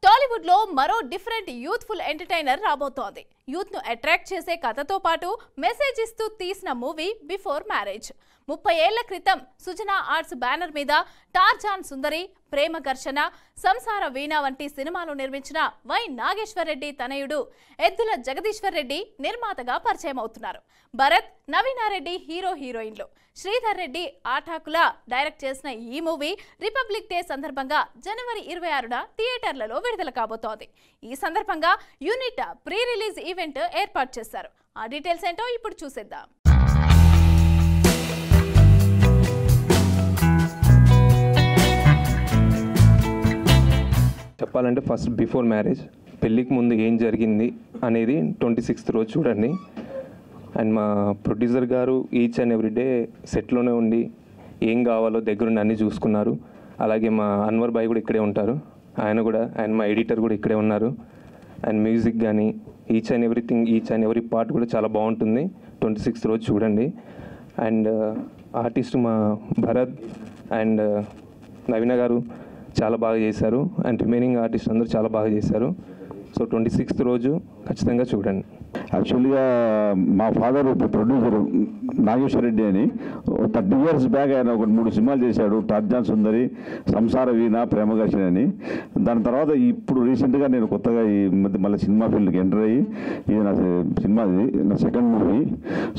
టాలీవుడ్ లో మరో different youthful entertainer రాబోతోంది. యూత్ ను అట్రాక్ట్ చేసే కథతో పాటు మెసేజ్ ఇస్తూ తీసిన మూవీ బిఫోర్ మ్యారేజ్. 30 ఏళ్ల క్రితం సుజనా ఆర్ట్స్ బ్యానర్ మీద టార్జాన్ సుందరి, ప్రేమ ఘర్షణ, సంసార వీణ వంటి సినిమాలు నిర్మించిన వై నాగేశ్వర్ రెడ్డి తనయుడు ఎద్దుల జగదీశ్వర్ రెడ్డి నిర్మాతగా పరిచయం అవుతున్నారు. భరత్, నవీనారెడ్డి హీరోయిన్లు. శ్రీధర్ రెడ్డి ఆటాకుల డైరెక్ట్ చేసిన ఈ మూవీ రిపబ్లిక్ డే సందర్భంగా జనవరి 26న థియేటర్లలో విడుదల కాబోతోంది. ఈ సందర్భంగా యూనిట్ ప్రీ రిలీజ్ ఈవెంట్ ఏర్పాటు చేశారు. ఆ డీటెయిల్స్ ఏంటో ఇప్పుడు చూసేద్దాం. చెప్పాలంటే ఫస్ట్ బిఫోర్ మ్యారేజ్, పెళ్ళికి ముందు ఏం జరిగింది అనేది 26th రోజు చూడండి. అండ్ మా ప్రొడ్యూసర్ గారు ఈచ్ అండ్ ఎవ్రీ డే సెట్లోనే ఉండి ఏం కావాలో దగ్గరుండి అన్నీ చూసుకున్నారు. అలాగే మా అన్వర్ భాయ్ కూడా ఇక్కడే ఉంటారు, ఆయన కూడా. అండ్ మా ఎడిటర్ కూడా ఇక్కడే ఉన్నారు. అండ్ మ్యూజిక్ కానీ ఈచ్ అండ్ ఎవ్రీ పార్ట్ కూడా చాలా బాగుంటుంది. 26th రోజు చూడండి. అండ్ ఆర్టిస్ట్ మా భరత్ అండ్ నవీన గారు చాలా బాగా చేశారు. అండ్ రిమైనింగ్ ఆర్టిస్ట్ అందరూ చాలా బాగా చేశారు. సో 26th రోజు ఖచ్చితంగా చూడండి. యాక్చువల్గా మా ఫాదర్ ప్రొడ్యూసర్ నాగేశ్వర రెడ్డి అని 30 years బ్యాక్ ఆయన ఒక 3 సినిమాలు చేశాడు. టార్జాన్ సుందరి, సంసార వీణ, ప్రేమ ఘర్షణ అని. దాని తర్వాత ఇప్పుడు రీసెంట్గా నేను కొత్తగా ఈ మధ్య మళ్ళీ సినిమా ఫీల్డ్కి ఎంటర్ అయ్యి ఇది నా సినిమా, ఇది నా సెకండ్ మూవీ.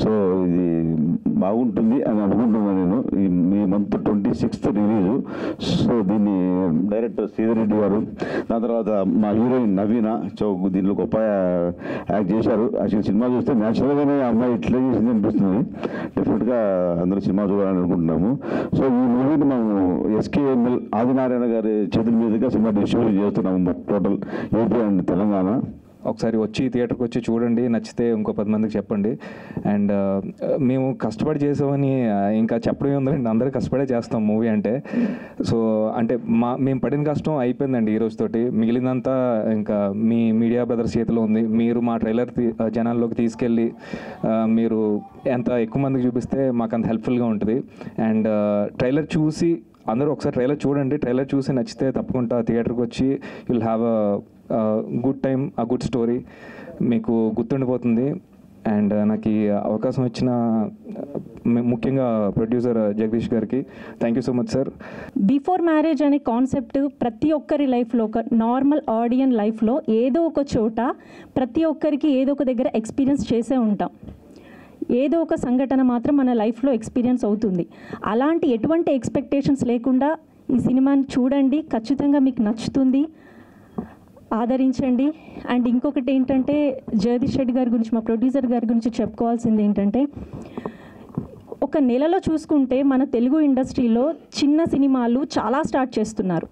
సో ఇది బాగుంటుంది అని అనుకుంటున్నాను నేను. ఈ మంత్ 26th రిలీజు. సో దీన్ని డైరెక్టర్ శ్రీధర్ రెడ్డి గారు, దాని తర్వాత మా హీరోయిన్ నవీన దీనిలో గొప్ప యాక్ట్ చేశారు. యాక్చువల్ సినిమా చూస్తే న్యాచురల్గానే అమ్మాయి ఇట్లా చేసింది అనిపిస్తుంది. డెఫినెట్గా అందరూ సినిమా చూడాలని అనుకుంటున్నాము. సో ఈ మూవీని మేము ఎస్కేఎంఎల్ ఆదినారాయణ గారి చేతుల మీదుగా సినిమా డిస్ట్రిబ్యూట్ చేస్తున్నాము టోటల్ ఏపీ అండ్ తెలంగాణ. ఒకసారి వచ్చి థియేటర్కి వచ్చి చూడండి, నచ్చితే ఇంకో 10 మందికి చెప్పండి. అండ్ మేము కష్టపడి చేసామని ఇంకా చెప్పడం ఉందండి, అందరూ కష్టపడే చేస్తాం మూవీ అంటే. సో అంటే మేము పడిన కష్టం అయిపోయిందండి ఈ రోజుతోటి. మిగిలినంతా ఇంకా మీ మీడియా బ్రదర్స్ చేతిలో ఉంది. మీరు మా ట్రైలర్ జనాల్లోకి తీసుకెళ్ళి మీరు ఎంత ఎక్కువ మందికి చూపిస్తే మాకు అంత హెల్ప్ఫుల్గా ఉంటుంది. అండ్ ట్రైలర్ చూసి అందరూ ఒకసారి ట్రైలర్ చూడండి. ట్రైలర్ చూసి నచ్చితే తప్పకుండా థియేటర్కి వచ్చి will have a good time, a good story, మీకు గుర్తుండిపోతుంది. అండ్ నాకు ఈ అవకాశం ఇచ్చిన ముఖ్యంగా ప్రొడ్యూసర్ జగదీష్ గారికి thank you so much sir. Before marriage అనే కాన్సెప్ట్ ప్రతి ఒక్కరి లైఫ్లో, ఒక నార్మల్ ఆడియన్ లైఫ్లో ఏదో ఒక చోట ప్రతి ఒక్కరికి ఏదో ఒక దగ్గర ఎక్స్పీరియన్స్ చేసే ఉంటాం. ఏదో ఒక సంఘటన మాత్రం మన లైఫ్లో ఎక్స్పీరియన్స్ అవుతుంది. అలాంటి ఎటువంటి ఎక్స్పెక్టేషన్స్ లేకుండా ఈ సినిమాని చూడండి, ఖచ్చితంగా మీకు నచ్చుతుంది, ఆదరించండి. అండ్ ఇంకొకటి ఏంటంటే జగదీష్ రెడ్డి గారి గురించి, మా ప్రొడ్యూసర్ గారి గురించి చెప్పుకోవాల్సింది ఏంటంటే, ఒక నెలలో చూసుకుంటే మన తెలుగు ఇండస్ట్రీలో చిన్న సినిమాలు చాలా స్టార్ట్ చేస్తున్నారు.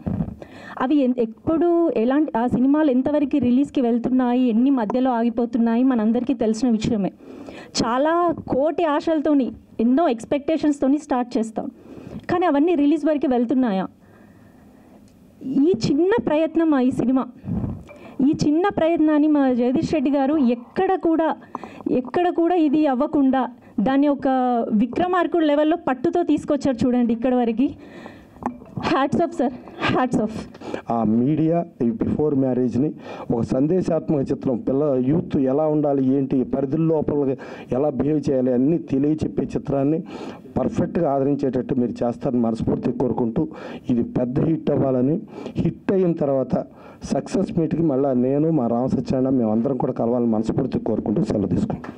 అవి ఎప్పుడు ఎలాంటి ఆ సినిమాలు ఎంతవరకు రిలీజ్కి వెళ్తున్నాయి, ఎన్ని మధ్యలో ఆగిపోతున్నాయి మనందరికీ తెలిసిన విషయమే. చాలా కోటి ఆశలతోని, ఎన్నో ఎక్స్పెక్టేషన్స్తోని స్టార్ట్ చేస్తాం, కానీ అవన్నీ రిలీజ్ వరకు వెళ్తున్నాయా? ఈ చిన్న ప్రయత్నం, ఈ చిన్న ప్రయత్నాన్ని మా జగదీష్ రెడ్డి గారు ఎక్కడ కూడా ఇది అవ్వకుండా దాన్ని ఒక విక్రమార్కుడు లెవెల్లో పట్టుతో తీసుకొచ్చారు చూడండి ఇక్కడ వరకు. Hats off sir, hats off. ఆ మీడియా ఈ బిఫోర్ మ్యారేజ్ని ఒక సందేశాత్మక చిత్రం, యూత్ ఎలా ఉండాలి, ఏంటి పరిధుల లోపల ఎలా బిహేవ్ చేయాలి అన్నీ తెలియచెప్పే చిత్రాన్ని పర్ఫెక్ట్గా ఆదరించేటట్టు మీరు చేస్తారని మనస్ఫూర్తిగా కోరుకుంటూ, ఇది పెద్ద హిట్ అవ్వాలని, హిట్ అయిన తర్వాత సక్సెస్ మీట్కి మళ్ళీ నేను మా రామసత్యనారాయణ మేమందరం కూడా కలవాలని మనస్ఫూర్తిగా కోరుకుంటూ సెలవు తీసుకుంటాం.